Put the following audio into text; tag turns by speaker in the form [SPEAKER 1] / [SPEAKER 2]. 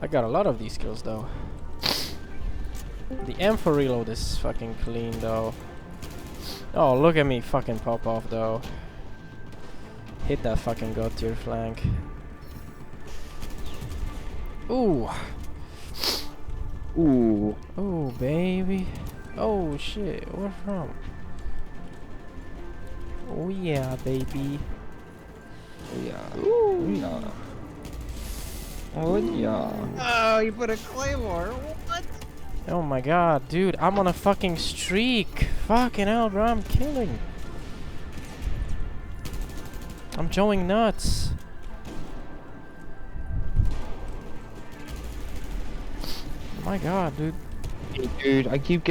[SPEAKER 1] I got a lot of these skills though. The M for reload is fucking clean though. Oh, look at me fucking pop off though. Hit that fucking god tier flank. Ooh.
[SPEAKER 2] Ooh.
[SPEAKER 1] Oh, baby. Oh, shit. Where from? Oh, yeah, baby.
[SPEAKER 2] Yeah.
[SPEAKER 1] Ooh.
[SPEAKER 2] Yeah. Oh yeah.
[SPEAKER 3] Oh, you put a claymore. What?
[SPEAKER 1] Oh my god, dude. I'm on a fucking streak. Fucking hell, bro. I'm killing. I'm going nuts. My god, dude.
[SPEAKER 2] Hey, dude, I keep